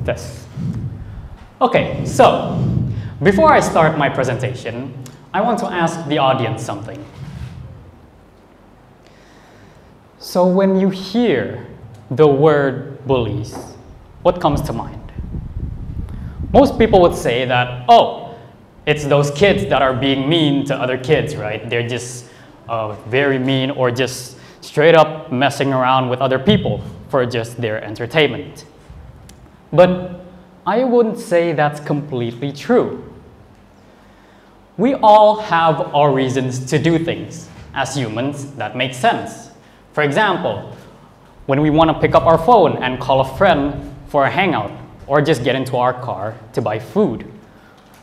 this. Okay, so before I start my presentation, I want to ask the audience something. So when you hear the word bullies, what comes to mind? Most people would say that, oh, it's those kids that are being mean to other kids, right? They're just very mean or just straight up messing around with other people for just their entertainment. But I wouldn't say that's completely true. We all have our reasons to do things. As humans, that makes sense. For example, when we want to pick up our phone and call a friend for a hangout, or just get into our car to buy food.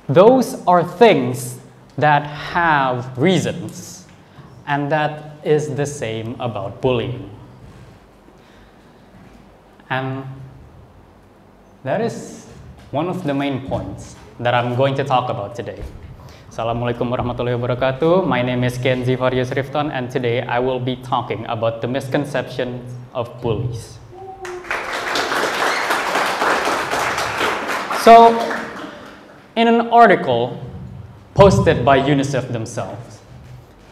Those are things that have reasons, and that is the same about bullying. And that is one of the main points that I'm going to talk about today. Assalamualaikum warahmatullahi wabarakatuh. My name is Kenzie Farius Rifton, and today I will be talking about the misconceptions of bullies. So, in an article posted by UNICEF themselves,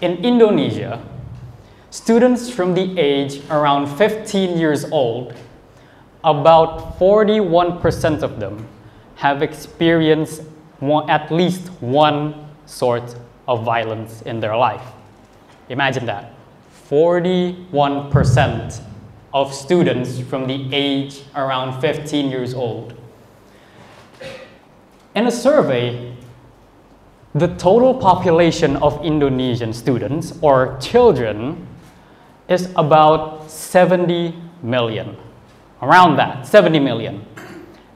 in Indonesia, students from the age around 15 years old, about 41% of them have experienced at least one sort of violence in their life. Imagine that. 41% of students from the age around 15 years old. In a survey, the total population of Indonesian students or children is about 70 million. Around that, 70 million.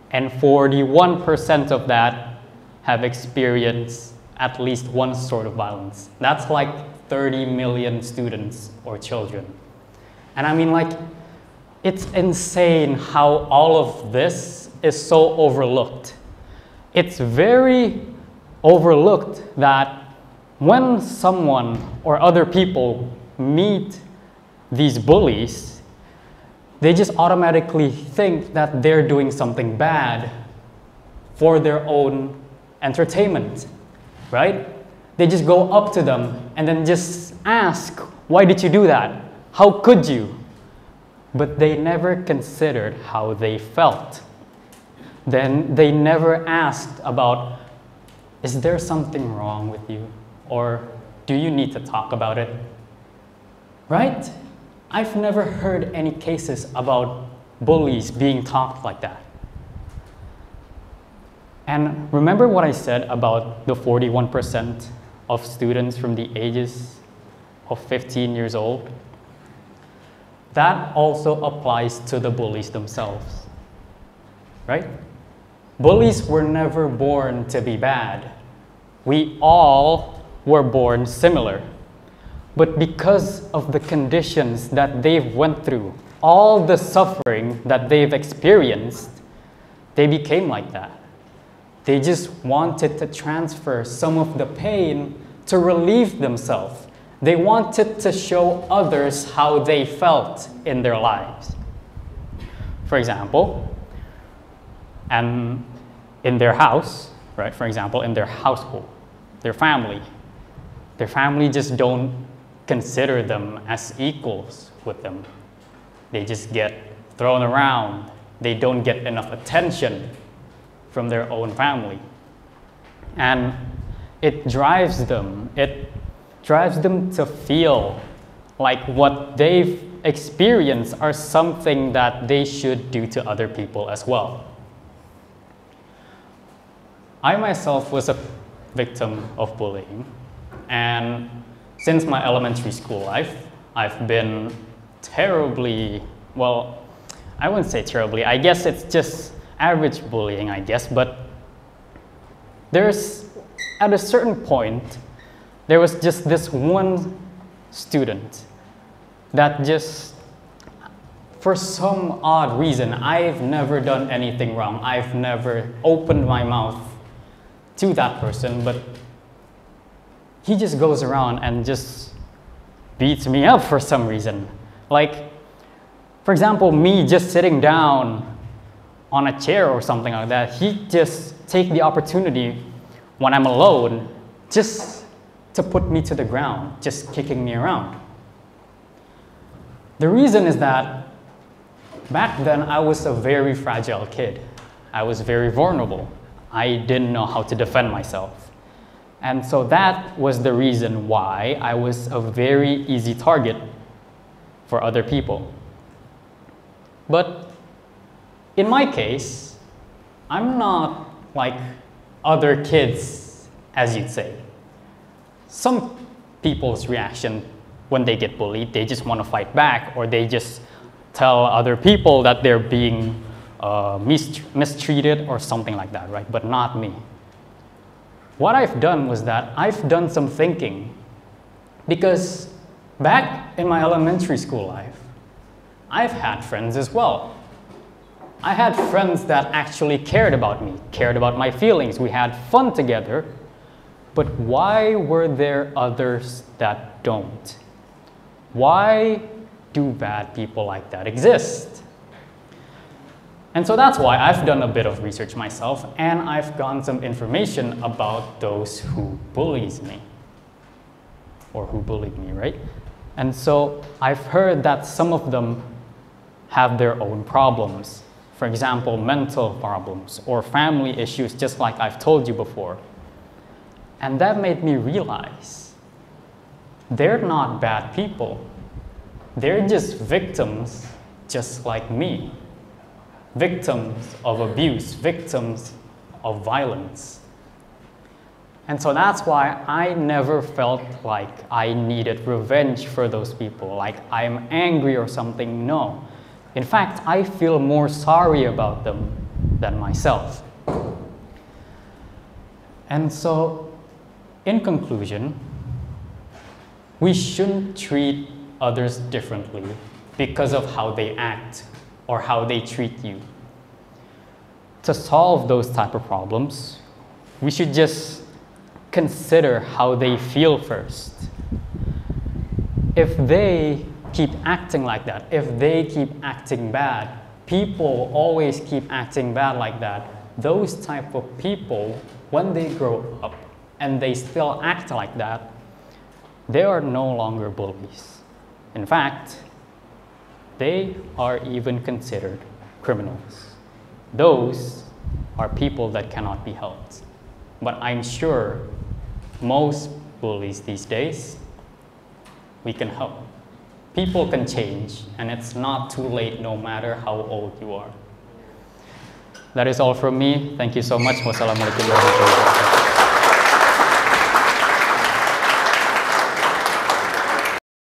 And 41% of that have experienced at least one sort of violence. That's like 30 million students or children. And I mean, like, it's insane how all of this is so overlooked. It's very overlooked that when someone or other people meet these bullies, they just automatically think that they're doing something bad for their own entertainment, right? They just go up to them and then just ask, why did you do that? How could you? But they never considered how they felt. Then they never asked about, is there something wrong with you? Or do you need to talk about it? Right? I've never heard any cases about bullies being talked like that. And remember what I said about the 41% of students from the ages of 15 years old? That also applies to the bullies themselves, right? Bullies were never born to be bad. We all were born similar. But because of the conditions that they've went through, all the suffering that they've experienced, they became like that. They just wanted to transfer some of the pain to relieve themselves. They wanted to show others how they felt in their lives. For example, and in their house, right? For example, in their household, their family just don't consider them as equals with them. They just get thrown around. They don't get enough attention from their own family. And it drives them to feel like what they've experienced are something that they should do to other people as well. I myself was a victim of bullying, and since my elementary school life, I've been terribly, well, I wouldn't say terribly, I guess it's just average bullying, I guess, but there's, at a certain point, there was just this one student that just, for some odd reason, I've never done anything wrong. I've never opened my mouth to that person, but he just goes around and just beats me up for some reason. Like, for example, me just sitting down on a chair or something like that, he just take the opportunity when I'm alone just to put me to the ground, just kicking me around. The reason is that back then I was a very fragile kid. I was very vulnerable. I didn't know how to defend myself. And so that was the reason why I was a very easy target for other people. But in my case, I'm not like other kids, as you'd say. Some people's reaction when they get bullied, they just want to fight back, or they just tell other people that they're being mistreated or something like that, right? But not me. What I've done was that I've done some thinking, because back in my elementary school life, I've had friends as well. I had friends that actually cared about me, cared about my feelings. We had fun together. But why were there others that don't? Why do bad people like that exist? And so that's why I've done a bit of research myself, and I've gotten some information about those who bullies me, or who bullied me, right? And so I've heard that some of them have their own problems. For example, mental problems or family issues, just like I've told you before. And that made me realize they're not bad people. They're just victims, just like me. Victims of abuse, victims of violence. And so that's why I never felt like I needed revenge for those people, like I'm angry or something. No. In fact, I feel more sorry about them than myself. And so, in conclusion, we shouldn't treat others differently because of how they act or how they treat you. To solve those type of problems, we should just consider how they feel first. If they keep acting like that, if they keep acting bad, people always keep acting bad like that, those type of people, when they grow up and they still act like that, they are no longer bullies. In fact, they are even considered criminals. Those are people that cannot be helped. But I'm sure most bullies these days, we can help. People can change, and it's not too late no matter how old you are. That is all from me. Thank you so much. Wassalamualaikum warahmatullahi wabarakatuh.